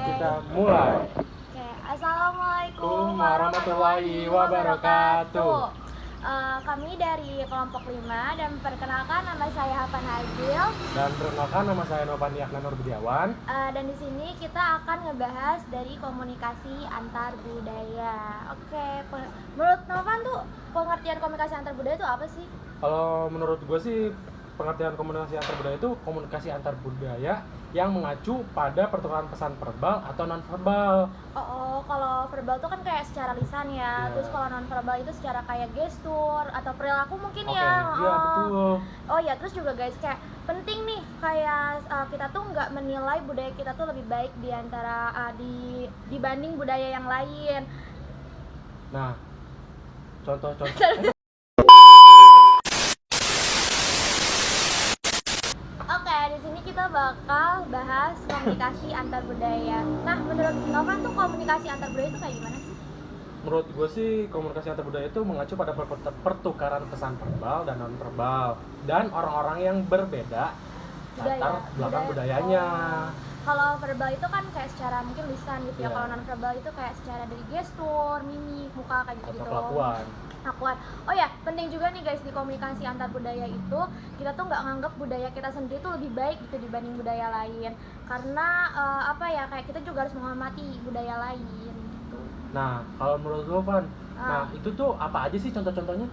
Kita mulai. Oke, Assalamualaikum Warahmatullahi wabarakatuh. Kami dari kelompok 5 dan perkenalkan nama saya Hafan Hazil. Dan perkenalkan nama saya Novan Yakna Nur Budiawan. Dan di sini kita akan ngebahas dari komunikasi antar budaya. Oke, menurut Novan tuh pengertian komunikasi antar budaya itu apa sih? Kalau menurut gue sih pengertian komunikasi antar budaya itu komunikasi antar budaya yang mengacu pada pertukaran pesan verbal atau non verbal. Kalau verbal tuh kan kayak secara lisan ya. Terus kalau non verbal itu secara kayak gestur atau perilaku mungkin ya. Iya betul. Oh ya, terus juga guys kayak penting nih kayak kita tuh nggak menilai budaya kita tuh lebih baik di antara dibanding budaya yang lain. Nah, contoh-contoh. Oke, di sini kita bakal bahas komunikasi antar budaya. Nah, menurut Novan tuh komunikasi antar budaya itu kayak gimana sih? Menurut gue sih komunikasi antar budaya itu mengacu pada pertukaran pesan verbal dan non verbal dan orang-orang yang berbeda latar belakang budayanya. Kalau verbal itu kan kayak secara mungkin lisan gitu ya. Iya. Kalau non verbal itu kayak secara dari gestur, mimik, muka kayak gitu. Atau kelakuan. Oh ya, penting juga nih guys di komunikasi antar budaya itu kita tuh nggak nganggap budaya kita sendiri tuh lebih baik gitu dibanding budaya lain. Karena kayak kita juga harus menghormati budaya lain gitu. Nah, kalau menurut lo Van, nah itu tuh apa aja sih contoh-contohnya?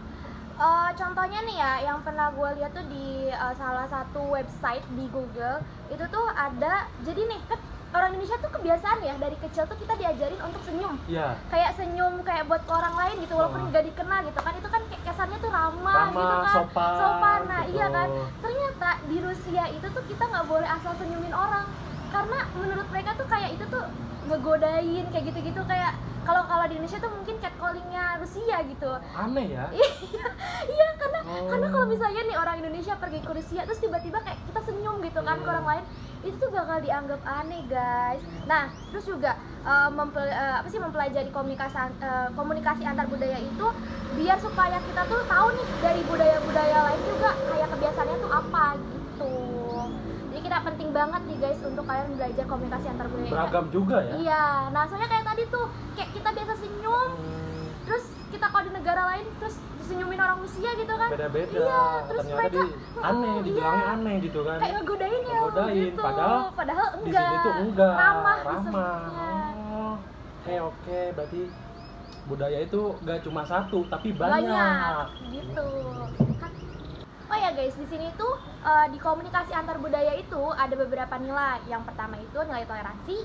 Contohnya nih ya, yang pernah gue lihat tuh di salah satu website di Google itu tuh ada, jadi nih kan orang Indonesia tuh kebiasaan ya dari kecil tuh kita diajarin untuk senyum. Iya. Kayak senyum kayak buat ke orang lain gitu walaupun nggak dikenal gitu kan, itu kan kayak kesannya tuh ramah gitu kan, sopan. Nah gitu. iya kan, ternyata di Rusia itu tuh kita nggak boleh asal senyumin orang karena menurut mereka tuh kayak itu tuh ngegodain kayak gitu-gitu, kayak kalau di Indonesia tuh mungkin catcallingnya Rusia gitu. Aneh ya. Iya karena kalau misalnya nih orang Indonesia pergi ke Rusia terus tiba-tiba kayak kita senyum gitu kan ke orang lain, itu tuh bakal dianggap aneh guys. Nah terus juga mempelajari komunikasi antar budaya itu biar supaya kita tuh tahu nih dari budaya-budaya lain juga kayak kebiasaannya tuh apa gitu. Jadi kita penting banget nih guys untuk kalian belajar komunikasi antar budaya. Beragam juga ya. Iya, nah soalnya kayak tadi tuh kayak kita biasa senyum, terus kita kalau di negara lain terus senyumin orang Rusia gitu kan, Beda-beda. iya, terus Ternyata mereka aneh, dibilangnya aneh gitu kan. kayak ngegodain ya gitu. Padahal di enggak, sini tuh enggak ramah. Oke, berarti budaya itu gak cuma satu tapi banyak gitu. Oh ya guys, di sini tuh di komunikasi antar budaya itu ada beberapa nilai. Yang pertama itu nilai toleransi,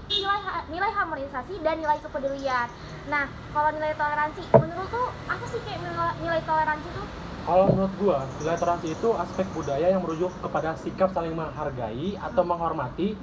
nilai harmonisasi, dan nilai kepedulian. Nah, kalau nilai toleransi, menurut tuh apa sih kayak nilai toleransi tuh? Kalau menurut gua, nilai toleransi itu aspek budaya yang merujuk kepada sikap saling menghargai atau menghormati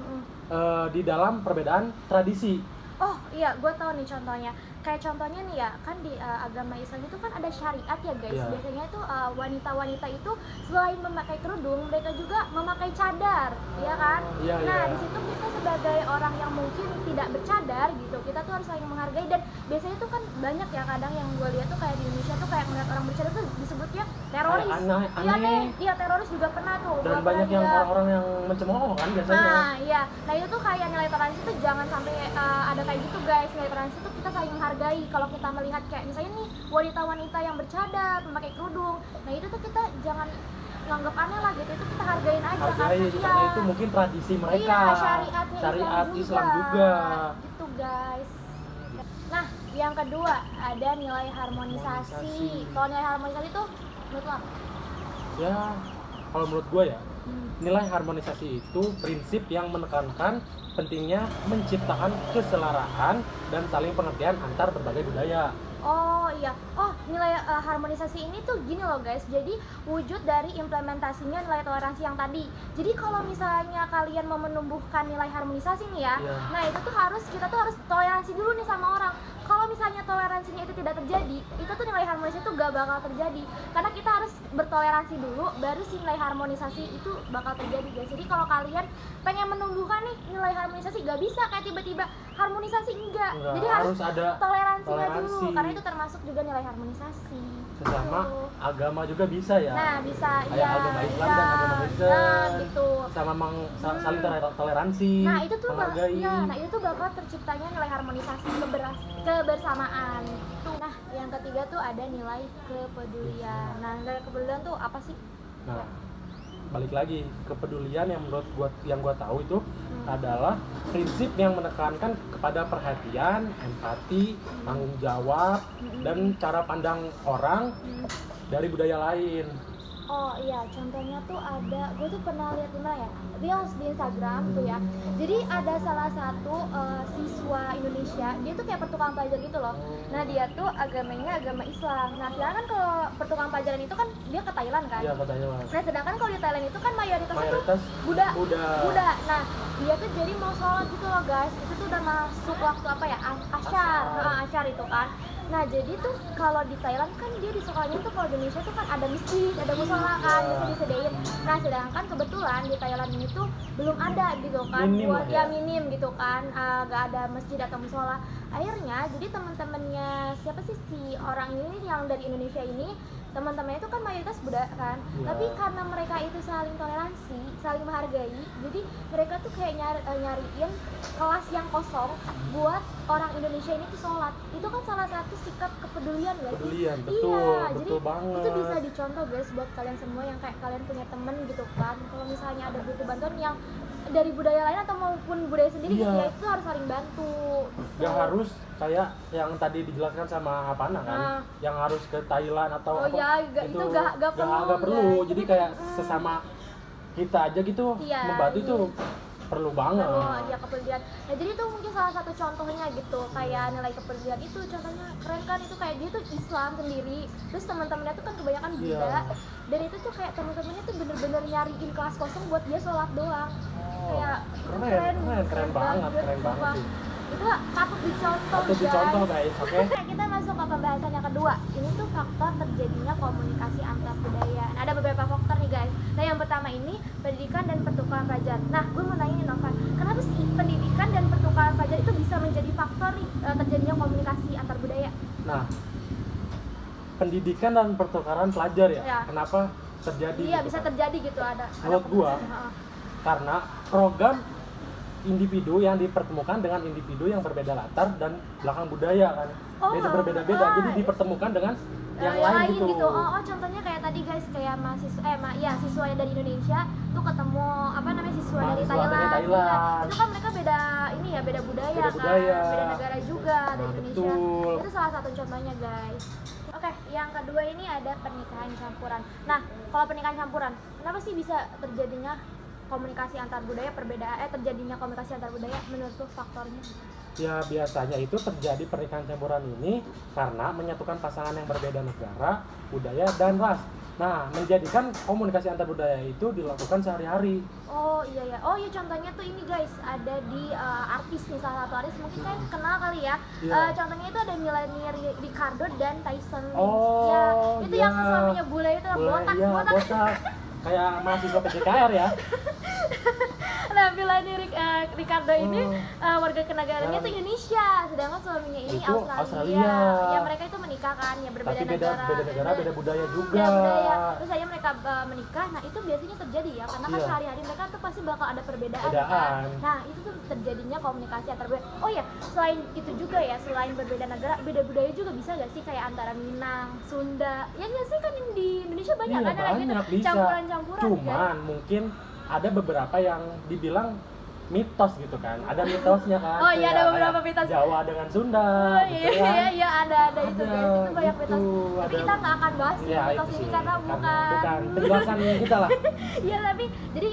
di dalam perbedaan tradisi. Oh iya, gue tahu nih contohnya. Kayak contohnya nih ya, kan di agama Islam itu kan ada syariat ya guys. Yeah. Biasanya itu wanita-wanita itu selain memakai kerudung, mereka juga memakai cadar, ya kan? Iya, Nah, iya. di situ kita sebagai orang yang mungkin tidak bercadar gitu, kita tuh harus saling menghargai. Dan biasanya tuh kan banyak ya kadang yang gue lihat tuh kayak di Indonesia tuh kayak melihat orang bercadar tuh disebutnya teroris. Aneh. Iya, teroris juga pernah tuh. Dan Gua banyak pernah yang lihat. orang-orang yang mencemooh kan biasanya. Nah, iya. Nah, itu tuh kayak nilai toleransi tuh jangan sampai ada kayak gitu, guys. Nilai toleransi tuh kita saling menghargai. Kalau kita melihat kayak misalnya nih wanita-wanita yang bercadar, memakai kerudung. Nah, itu tuh kita jangan nganggap aneh lah gitu. Itu kita hargain aja Karena itu mungkin tradisi mereka. Iya, syariatnya Syariat Islam juga. Gitu, guys. Nah, yang kedua ada nilai harmonisasi. Kalau nilai harmonisasi tuh menurut lo apa? Ya, kalau menurut gua ya, nilai harmonisasi itu prinsip yang menekankan pentingnya menciptakan keselaraan dan saling pengertian antar berbagai budaya. Oh iya, nilai harmonisasi ini tuh gini loh guys. Jadi wujud dari implementasinya nilai toleransi yang tadi. Jadi kalau misalnya kalian mau menumbuhkan nilai harmonisasi nih ya, nah itu tuh kita tuh harus toleransi dulu nih sama orang. Kalau misalnya toleransinya itu tidak terjadi, itu tuh nilai harmonisasi itu gak bakal terjadi. Karena kita harus bertoleransi dulu, baru si nilai harmonisasi itu bakal terjadi guys. Jadi kalau kalian pengen menumbuhkan nih nilai harmonisasi, gak bisa kayak tiba-tiba harmonisasi enggak. Jadi harus ada toleransinya dulu, toleransi. karena itu termasuk juga nilai harmonisasi. Sesama Gitu. agama juga bisa ya. Nah, bisa Kayak agama Islam dan agama Kristen. Nah, gitu. Sama saling toleransi. Nah, itu tuh menghargai. nah itu tuh bakal terciptanya nilai harmonisasi kebersamaan. Tuh. Nah, yang ketiga tuh ada nilai kepedulian. Nah, nilai kepedulian tuh apa sih? Nah, balik lagi kepedulian yang menurut gua tahu itu adalah prinsip yang menekankan kepada perhatian, empati, tanggung jawab, dan cara pandang orang dari budaya lain. Oh iya, contohnya tuh ada, gue tuh pernah lihat di mana ya, reels di Instagram tuh ya. Jadi ada salah satu siswa Indonesia, dia tuh kayak pertukaran pelajar gitu loh. Nah dia tuh agamanya agama Islam. Nah sedangkan kalau pertukaran pelajaran itu kan dia ke Thailand kan. Iya, ke Thailand. Nah sedangkan kalau di Thailand itu kan mayoritasnya tuh Mayoritas Buddha. Nah dia tuh jadi mau sholat gitu loh guys. Itu tuh udah masuk waktu apa ya, asyar itu kan. Nah jadi tuh kalau di Thailand kan dia di sekolahnya tuh, kalau di Indonesia tuh kan ada masjid, ada musola kan, biasa disediain. Nah sedangkan kebetulan di Thailand ini tuh belum ada gitu kan, Minim buat ya? minim gitu kan, gak ada masjid atau musola. Akhirnya jadi teman-temannya siapa sih si orang ini yang dari Indonesia ini, teman-temannya itu kan mayoritas Buddha kan, tapi karena mereka itu saling toleransi, saling menghargai, jadi mereka tuh kayak nyariin kelas yang kosong buat orang Indonesia ini tuh sholat. Itu kan salah satu sikap kepedulian gak sih? Kepedulian, betul, Iya, betul jadi banget. itu bisa dicontoh guys buat kalian semua yang kayak kalian punya temen gitu kan, kalau misalnya ada butuh bantuan yang dari budaya lain atau maupun budaya sendiri gitu ya, itu harus saling bantu. Gak harus kayak yang tadi dijelaskan sama Apana kan, yang harus ke Thailand atau apa, ya, itu gak perlu. guys. Jadi kayak sesama kita aja gitu, membantu itu perlu banget. Ya kepedulian. Nah jadi itu mungkin salah satu contohnya gitu, kayak nilai kepedulian itu contohnya keren kan, itu kayak dia tuh Islam sendiri, terus teman-temannya tuh kan kebanyakan Buddha, dan itu tuh kayak teman-temannya tuh bener-bener nyariin kelas kosong buat dia sholat doang. Kayak keren banget sih. Itu patut dicontoh, guys. Oke. Kita masuk ke pembahasan yang kedua. Ini tuh faktor terjadinya komunikasi antar budaya. Nah, ada beberapa faktor nih guys. Nah yang pertama ini pendidikan dan pertukaran pelajar. Nah gue mau nanya nih Novan, kenapa sih pendidikan dan pertukaran pelajar itu bisa menjadi faktor nih terjadinya komunikasi antar budaya? Nah, pendidikan dan pertukaran pelajar ya. Kenapa terjadi? Iya gitu bisa kan? terjadi gitu, ada. Menurut gua, karena program individu yang dipertemukan dengan individu yang berbeda latar dan belakang budaya kan, berbeda-beda, jadi dipertemukan dengan yang lain gitu. Contohnya kayak tadi guys, kayak siswa yang dari Indonesia tuh ketemu siswa dari Thailand. Itu kan mereka beda budaya kan, beda negara juga dari Indonesia. Betul. Itu salah satu contohnya guys. Oke, yang kedua ini ada pernikahan campuran. Nah, kalau pernikahan campuran, kenapa sih bisa terjadinya komunikasi antar budaya, terjadinya komunikasi antar budaya menurut tuh faktornya? Ya biasanya itu terjadi pernikahan campuran ini karena menyatukan pasangan yang berbeda negara, budaya, dan ras. Nah, menjadikan komunikasi antar budaya itu dilakukan sehari-hari. Oh iya, contohnya tuh ini guys, ada di artis nih, salah satu artis mungkin kalian kenal kali ya. Contohnya itu ada Melanie Ricardo dan Tyson. Itu yang suaminya bule itu, botak. Kayak mahasiswa PJKR ya. Nah, Melanie Ricardo ini warga kenegaranya tuh Indonesia, sedangkan suaminya ini itu Australia. Ya mereka itu menikah kan, ya berbeda negara. Beda negara, beda budaya juga. Beda budaya. Terus akhirnya mereka menikah. Nah, itu biasanya terjadi ya, karena kan sehari-hari mereka tuh pasti bakal ada perbedaan kan. Nah, itu tuh terjadinya komunikasi antar budaya. Oh ya, selain itu juga ya, selain berbeda negara, beda budaya juga bisa gak sih kayak antara Minang, Sunda. Ya nggak sih, kan di Indonesia banyak kan kayak gitu, campuran-campuran. Cuman mungkin ada beberapa yang dibilang mitos gitu kan, ada mitosnya kan. Oh iya, ada beberapa mitos. Jawa dengan Sunda. Iya, ada itu guys, itu banyak mitos. Tapi kita nggak akan bahas mitos ini karena bukan penjelasan kita lah. Iya, tapi jadi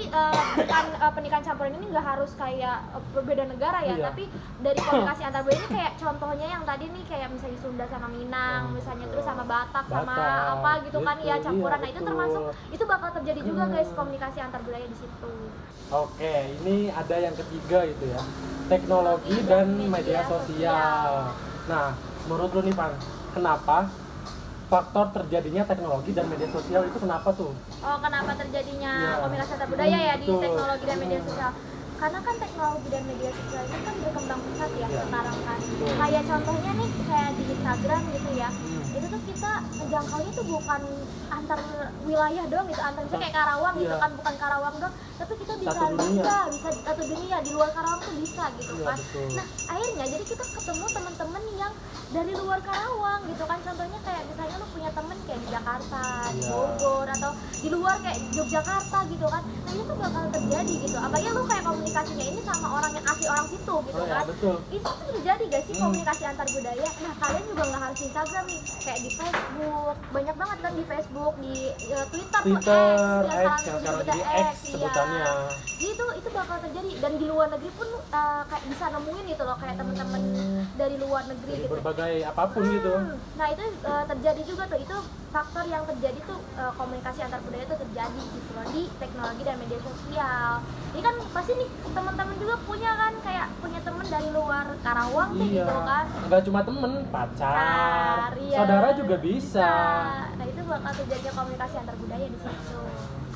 pernikahan campuran ini nggak harus kayak berbeda negara ya, tapi dari komunikasi antar budaya ini kayak contohnya yang tadi nih, kayak misalnya Sunda sama Minang, misalnya terus sama Batak sama apa gitu kan ya, campuran. Nah itu termasuk, itu bakal terjadi juga guys komunikasi antar budaya di situ. Oke, ini ada yang ketiga itu ya, teknologi dan media sosial. Nah, menurut lu nih Pan, kenapa faktor terjadinya teknologi dan media sosial itu kenapa tuh? Oh, kenapa terjadinya komunikasi antar budaya ya di teknologi dan media sosial? Karena kan teknologi dan media sosial ini kan berkembang pesat ya. yang Iya. sekarang kan. Betul. Kayak contohnya nih kayak di Instagram gitu ya. Hmm. Itu tuh kita ngejangkaunya tuh bukan antar wilayah doang gitu, antar misalnya kayak Karawang gitu Iya. kan, bukan Karawang doang, tapi kita bisa Satu dunia. bisa satu dunia, di luar Karawang tuh bisa gitu Iya, kan. betul. Nah, akhirnya jadi kita ketemu teman-teman yang dari luar Karawang gitu kan. Contohnya kayak misalnya lu punya temen kayak di Jakarta, di Iya. Bogor, atau di luar kayak Yogyakarta gitu kan. Nah, itu tuh bakal terjadi gitu. Apalagi lu kayak komunikasinya ini sama orang yang asli orang situ gitu Oh ya, kan. betul. Itu tuh terjadi guys sih, Hmm. komunikasi antar budaya. Nah, kalian juga nggak harus di Instagram nih, kayak di Facebook, banyak banget kan di Facebook, di Twitter, Twitter, tuh X, X, yang sekarang jadi X iya. sebutannya. Jadi itu bakal terjadi, dan di luar negeri pun kayak bisa nemuin gitu loh, kayak temen-temen dari luar negeri Dari gitu. berbagai apapun gitu. Nah, itu terjadi juga tuh, itu faktor yang terjadi tuh, komunikasi antar budaya tuh terjadi gitu loh di teknologi dan media sosial. Ini kan pasti nih teman-teman juga punya kan, kayak punya temen dari luar Karawang tuh Iya. gitu kan. Enggak cuma temen, pacar, Iya, saudara juga bisa. Nah, itu bakal terjadi komunikasi antar budaya di situ.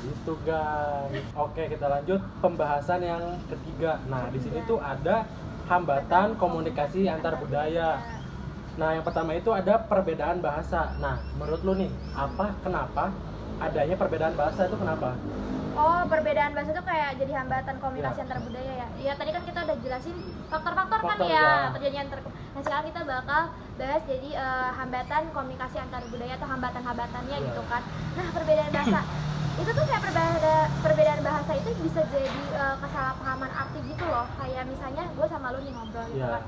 Gitu guys. Oke, kita lanjut pembahasan yang ketiga. Nah, di sini tuh ada hambatan komunikasi antar budaya. Nah, yang pertama itu ada perbedaan bahasa. Nah, menurut lu nih, kenapa adanya perbedaan bahasa itu kenapa? Oh, perbedaan bahasa itu kayak jadi hambatan komunikasi Ya. antar budaya ya. Iya, tadi kan kita udah jelasin faktor-faktor kan Faktor, ya, ya. terjadinya antar. Nah, sekarang kita bakal bahas jadi hambatan komunikasi antar budaya atau hambatan-hambatannya Ya. gitu kan. Nah, perbedaan bahasa itu tuh kayak perbedaan bahasa itu bisa jadi kesalahpahaman arti gitu loh. Kayak misalnya gue sama lu nih ngobrol gitu Ya. kan.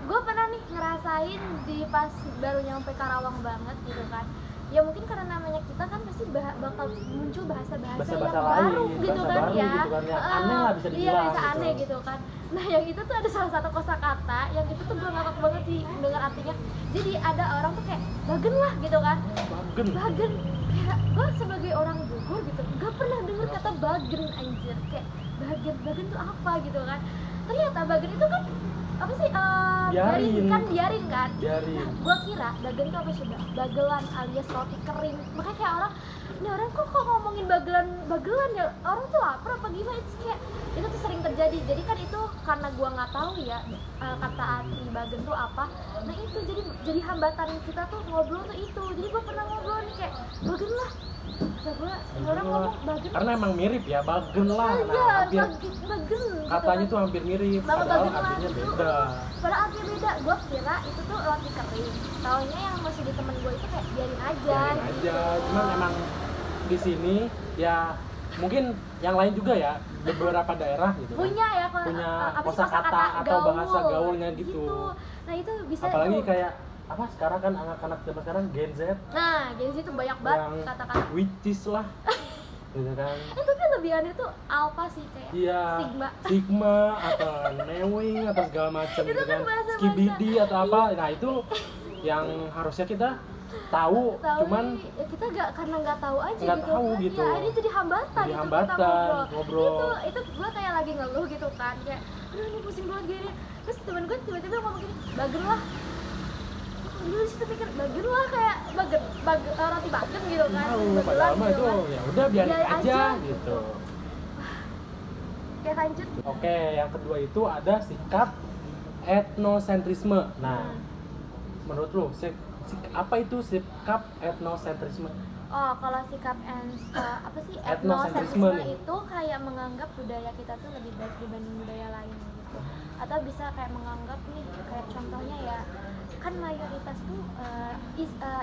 Gue pernah nih ngerasain di pas baru nyampe Karawang banget gitu kan. Ya mungkin karena namanya kita kan pasti bakal muncul bahasa-bahasa yang Bahasa lain, baru gitu bahasa kan baru ya. gitu kan, yang aneh lah bisa Iya, dibilang bisa gitu. aneh gitu kan. Nah, yang itu tuh ada salah satu kosakata yang itu tuh gue ngakak banget sih dengar artinya. Jadi ada orang tuh kayak bagen lah gitu kan. Bagen. Bagen, kayak gue sebagai orang Bogor gitu gak pernah denger kata bagen anjir. Kayak bagen tuh apa gitu kan. Ternyata bagen itu kan apa sih, Biarin. biarin kan. Biarin. Nah, gua kira bagen itu apa sih, bagelan alias roti kering. Makanya kayak orang, ini orang kok ngomongin bagelan ya, orang tuh lapar apa gimana. Itu kayak itu tuh sering terjadi. Jadi kan itu karena gua nggak tahu ya kata arti bagen tuh apa. Nah, itu jadi hambatan kita tuh ngobrol tuh itu. Jadi gua pernah ngobrol nih kayak bagen lah. Kata gua, ini orang ngomong bagen. Karena emang mirip ya, bagen lah. Iya, Nah, hampir bagen gitu katanya kan. tuh hampir mirip, Nama padahal bagen lah artinya itu, beda. padahal artinya beda. Gue kira itu tuh roti kering. Taunya yang masih di temen gue itu kayak biarin aja. Biarin aja, cuman emang di sini ya mungkin yang lain juga ya, beberapa daerah gitu kan. Punya ya Punya apa sih, kosakata atau bahasa gaulnya gitu. Nah, itu bisa Apalagi tuh. kayak apa sekarang kan anak-anak zaman sekarang Gen Z Nah, Gen Z tuh banyak banget yang kata-kata. witches lah. Gitu kan. Tapi lebih aneh tuh alpha sih, kayak Iya, sigma. atau newing atau segala macam Itu gitu kan kan, bahasa-bahasa. skibidi atau apa. Nah, itu yang harusnya kita tahu, cuman ya kita karena nggak tahu aja nggak gitu tahu kan. gitu. Ya, ini jadi hambatan Jadi gitu hambatan, kita ngobrol. Itu gue kayak lagi ngeluh gitu kan, kayak aduh ini pusing banget gini. Terus temen gue tiba-tiba ngomong gini, bager lah. Dulu sih pikir bager lah, kayak roti bager gitu kan. Tahu, Bagelan padahal mah gitu itu kan. ya udah biarin Biarin aja aja, gitu. Kayak lanjut. Oke, yang kedua itu ada sikap etnosentrisme. Nah, menurut lu apa itu sikap etnosentrisme? Oh, kalau sikap apa sih, Etnosentrisme etnosentrisme nih. itu kayak menganggap budaya kita tuh lebih baik dibanding budaya lain gitu. Atau bisa kayak menganggap nih, kayak contohnya ya, kan mayoritas tuh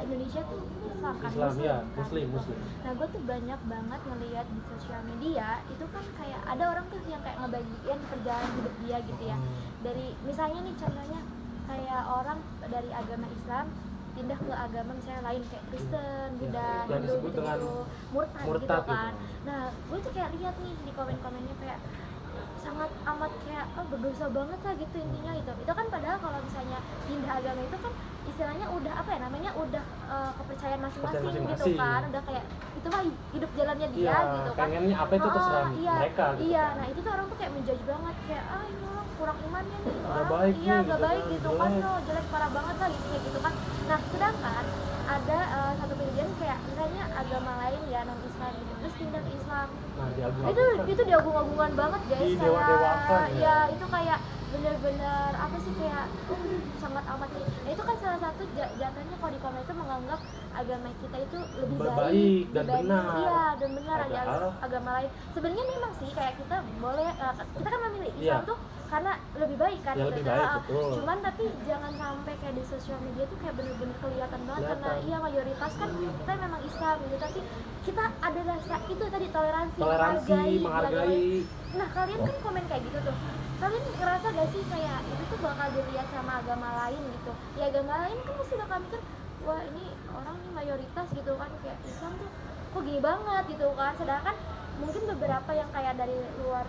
Indonesia tuh Islam kan, Islam ya, kan, muslim. gitu. Nah, gue tuh banyak banget ngeliat di sosial media itu kan kayak ada orang tuh yang kayak ngebagiin perjalanan hidup dia gitu ya. Dari misalnya nih contohnya kayak orang dari agama Islam pindah ke agama misalnya lain kayak Kristen, Buddha, yang Hindu disebut gitu, dengan murtad gitu murtad kan. gitu. Nah, gue tuh kayak lihat nih di komen-komennya kayak sangat amat kayak berdosa banget lah gitu intinya gitu. Itu kan padahal kalau misalnya pindah agama itu kan istilahnya udah apa ya namanya, udah kepercayaan masing-masing gitu masing-masing. kan, udah kayak itu mah hidup jalannya dia Iya, gitu kan. pengennya apa itu terserah Iya, mereka gitu. iya. kan. Nah, itu tuh orang tuh kayak menjudge banget kayak ini orang kurang imannya nih, Nggak orang baik iya nih, gak gitu baik kan, gitu kan, jelek. lo jelek parah banget lah gitu kayak gitu kan. Nah, sedangkan ada satu kejadian kayak misalnya agama lain ya non Islam gitu terus pindah ke Islam. Nah, Itu diagung-agungan banget guys, Didewa-dewakan kayak ya. ya itu kayak bener-bener apa sih, kayak amat nih. Nah itu kan salah satu jatuhnya kalau di komen itu menganggap agama kita itu lebih Baik dan dibanding- benar. iya dan benar dari Padahal- agama lain. Sebenarnya memang sih kayak kita boleh kita kan memilih Islam Iya. tuh karena lebih baik kan Ya, gitu. lebih baik, betul. Cuman tapi jangan sampai kayak di sosial media tuh kayak bener-bener kelihatan banget karena Kelihatan. iya mayoritas kan kita memang Islam gitu, tapi kita ada rasa itu tadi toleransi, menghargai. Nah kalian kan komen kayak gitu tuh, kalian ngerasa gak sih kayak itu tuh bakal dilihat sama agama lain gitu? Ya agama lain kan pasti bakal mikir, wah ini orang nih mayoritas gitu kan, kayak Islam tuh kok gini banget gitu kan, sedangkan mungkin beberapa yang kayak dari luar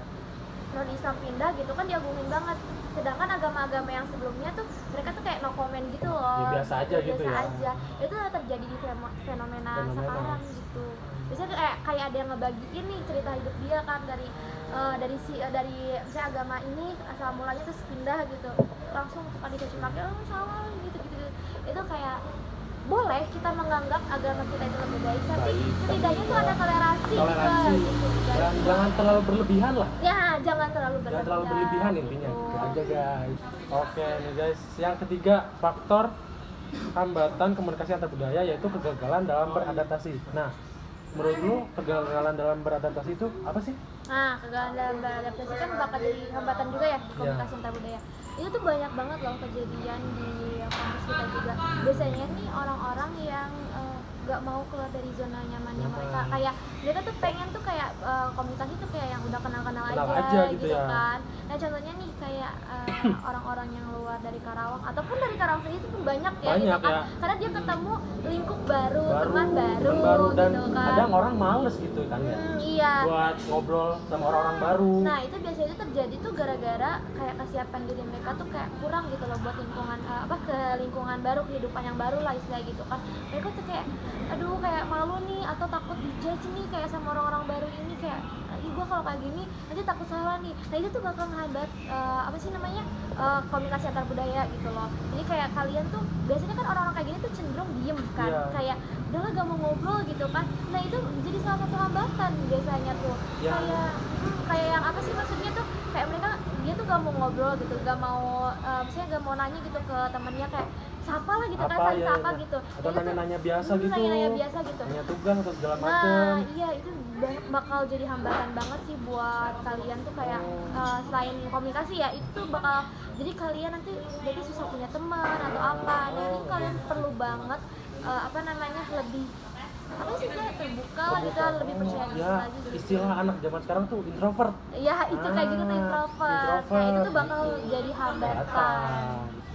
non Islam pindah gitu kan diagungin banget, sedangkan agama-agama yang sebelumnya tuh mereka tuh kayak no comment gitu loh. Ya, biasa aja gitu biasa ya. aja. Itu terjadi di fenomena sekarang gitu. Biasanya kayak ada yang ngebagiin nih cerita hidup dia kan dari misalnya agama ini asal mulanya terus pindah gitu, langsung suka dicaci maki, oh salah gitu. Itu kayak boleh kita menganggap agama kita itu lebih baik, tapi Baik, setidaknya tuh ada toleransi gitu, guys. Dan jangan terlalu berlebihan lah. Ya jangan terlalu Jangan terlalu berlebihan intinya. gitu. Itu aja guys. Oke nih guys, yang ketiga faktor hambatan komunikasi antar budaya yaitu kegagalan dalam beradaptasi. Nah, menurut lu kegagalan dalam beradaptasi itu apa sih? Nah, kegagalan dalam beradaptasi kan bakal jadi hambatan juga ya komunikasi antar budaya. Itu tuh banyak banget loh kejadian di kampus kita juga. Biasanya nih orang-orang yang nggak mau keluar dari zona nyamannya mereka, kayak mereka tuh pengen tuh kayak komunikasi tuh kayak yang udah kenal-kenal aja gitu gitu ya. kan. Nah contohnya nih kayak orang-orang yang luar dari Karawang ataupun dari Karawang sendiri itu pun banyak ya Banyak gitu kan, ya. karena dia ketemu lingkup baru, teman baru dan gitu kan. kadang orang males gitu kan ya. Iya. Buat ngobrol sama orang-orang baru. Nah itu biasanya terjadi tuh gara-gara kayak kesiapan diri mereka tuh kayak kurang gitu loh buat lingkungan ke lingkungan baru, kehidupan yang baru lah istilahnya gitu kan. Mereka tuh kayak aduh kayak malu nih atau takut dijudge nih kayak sama orang-orang baru ini, kayak ih gua kalau kayak gini nanti takut salah nih. Nah itu tuh bakal menghambat komunikasi antar budaya gitu loh. Jadi kayak kalian tuh biasanya kan orang-orang kayak gini tuh cenderung diem kan, Iya. kayak udahlah gak mau ngobrol gitu kan. Nah itu jadi salah satu hambatan biasanya tuh. Ya. Kayak yang apa sih maksudnya tuh, kayak mereka dia tuh gak mau ngobrol gitu, gak mau misalnya gak mau nanya gitu ke temennya kayak sapa lah gitu kan, saling sapa gitu. Atau Itu tuh- nanya-nanya biasa gitu. Nanya-nanya biasa gitu. Nanya tugas atau segala Nah macem. iya itu bakal jadi hambatan banget sih buat kalian tuh kayak selain komunikasi ya, itu bakal jadi kalian nanti jadi susah punya teman atau apa. Nah ini kalian perlu banget lebih apa sih kayak terbuka lah gitu, lebih percaya diri Ya, lagi gitu. istilah anak zaman sekarang tuh introvert. Ya itu kayak gitu tuh introvert. Nah itu tuh bakal jadi hambatan.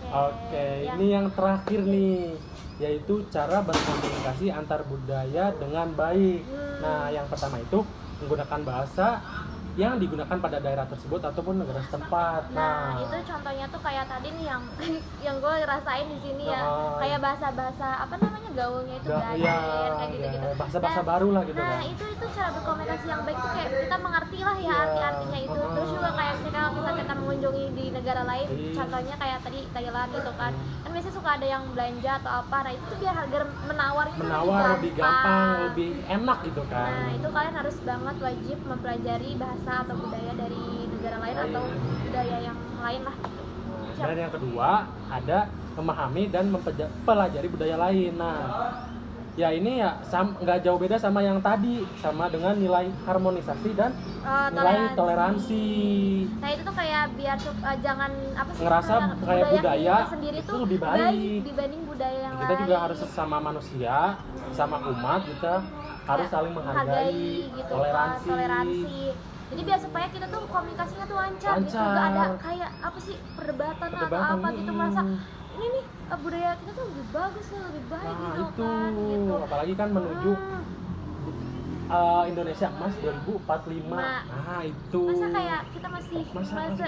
Oke, Ya. ini yang terakhir nih, yaitu cara berkomunikasi antar budaya dengan baik. Nah, yang pertama itu menggunakan bahasa yang digunakan pada daerah tersebut ataupun negara setempat. Nah, itu contohnya tuh kayak tadi nih yang yang gue rasain di sini ya, kayak bahasa-bahasa gaulnya itu belajar kayak gitu-gitu. Bahasa-bahasa baru lah gitu Nah, kan. itu cara berkomunikasi yang baik tuh kayak kita mengerti lah ya arti-artinya itu. Terus juga kayak misalnya kita mengunjungi di negara lain, contohnya kayak tadi Thailand gitu kan. Kan biasanya suka ada yang belanja atau apa. Nah, itu tuh biar harga menawarnya tuh Lebih gampang, lebih enak gitu kan. Nah, itu kalian harus banget wajib mempelajari bahasa atau budaya dari negara lain atau budaya yang lain lah. Dan yang kedua ada memahami dan mempelajari budaya lain. Nah, ya ini ya nggak jauh beda sama yang tadi, sama dengan nilai harmonisasi dan nilai toleransi. Nah itu tuh kayak biar jangan apa sih, ngerasa kayak budaya kita sendiri itu tuh lebih baik dibanding budaya yang kita lain. juga harus sesama manusia, sama umat kita harus saling menghargai, gitu, toleransi. Jadi biar supaya kita tuh komunikasinya tuh lancar. Gitu, nggak ada kayak apa sih perdebatan atau apa gitu, merasa ini nih budaya kita tuh lebih bagus nih, lebih baik gitu itu kan gitu. apalagi kan menuju Indonesia Emas 2045. Nah itu masa kayak kita masih gitu masih aja.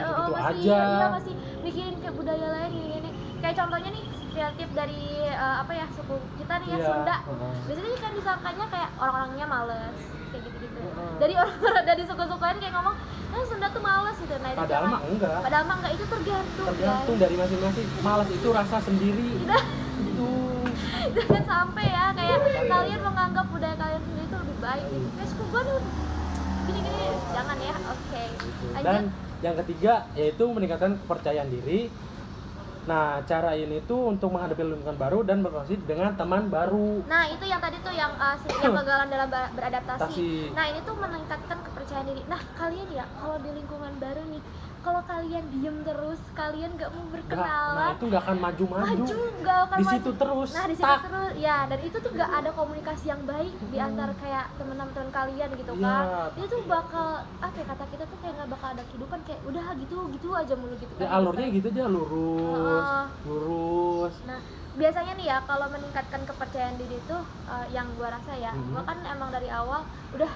iya, masih mikirin kayak budaya lain gini. Kayak contohnya nih kreatif dari suku kita nih ya, Sunda. Biasanya kan disangkanya kayak orang-orangnya males kayak gitu-gitu. Dari orang-orang dari suku-suku lain kayak ngomong, Sunda tuh males gitu. Nah, padahal mah enggak. Itu tergantung dari masing-masing. Males itu rasa sendiri. Itu jangan sampai ya kayak kalian menganggap budaya kalian sendiri itu lebih baik gitu. Kayak suku gue tuh gini-gini, jangan ya. Oke. Dan yang ketiga yaitu meningkatkan kepercayaan diri. Nah, cara ini tuh untuk menghadapi lingkungan baru dan berkomunikasi dengan teman baru. Nah, itu yang tadi tuh yang kegagalan dalam beradaptasi. Adaptasi. Nah, ini tuh meningkatkan kepercayaan diri. Nah, kalian ya kalau di lingkungan baru nih, kalau kalian diem terus, kalian gak mau Nah, berkenalan, itu nggak akan maju-maju. nggak akan Di maju. situ terus. Nah, di situ stuck. terus ya, dan itu tuh gak ada komunikasi yang baik di antara kayak teman-teman kalian gitu Iya. kan. Itu tuh bakal apa ya, kata kita tuh kayak nggak bakal ada kehidupan, kayak udah gitu aja mulu gitu kan. Ya alurnya gitu aja, lurus, lurus. Nah, biasanya nih ya kalau meningkatkan kepercayaan diri itu yang gua rasa ya, gua kan emang dari awal udah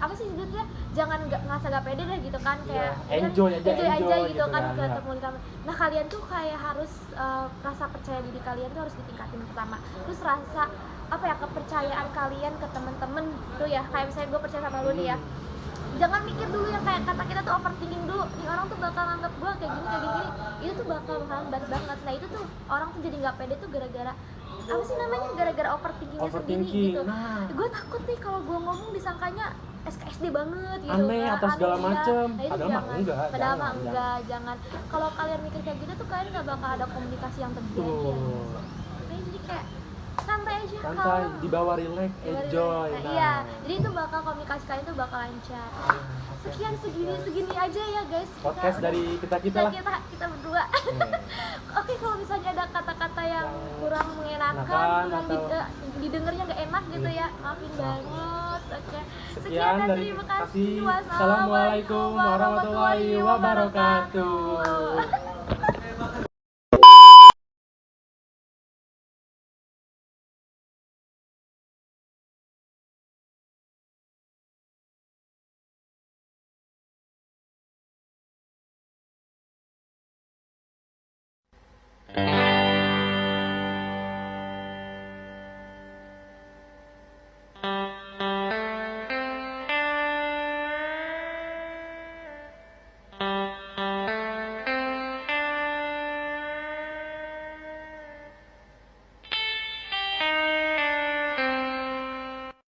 apa sih sebetulnya, jangan ngerasa gak pede deh gitu kan, kayak enjoy aja gitu kan ke ya. komunikasi. Nah, kalian tuh kayak harus rasa percaya diri kalian tuh harus ditingkatin pertama. Terus rasa apa ya, kepercayaan kalian ke temen-temen tuh ya, kayak misalnya gue percaya sama lu nih ya, jangan mikir dulu yang kayak kata kita tuh overthinking dulu, nih orang tuh bakal nganggap gue kayak gini, itu tuh bakal menghambat banget. Nah, itu tuh orang tuh jadi nggak pede tuh gara-gara apa sih namanya, gara-gara overthinkingnya sendiri gitu. Nah, Gue takut nih kalau gue ngomong disangkanya SKSD banget gitu, aneh atau segala ya. macem. Nah, itu Padahal mah jangan. enggak, Padahal mah jangan. enggak, jangan. Kalau kalian mikir kayak gitu tuh kalian nggak bakal ada komunikasi yang terjadi ya. Tuh. Nah, jadi kayak santai aja, Santai, kalem. dibawa relax, enjoy. Nah, iya, jadi itu bakal komunikasi kalian tuh bakal lancar. Sekian segini aja ya guys. Podcast dari kita lah. Kita berdua. Oke, kalau misalnya ada kata-kata yang kurang mengenakan, Enakan kurang atau- didengarnya nggak enak gitu ya, maafin banget. Oke. Sekian dan dari terima kasih. Assalamualaikum warahmatullahi wabarakatuh.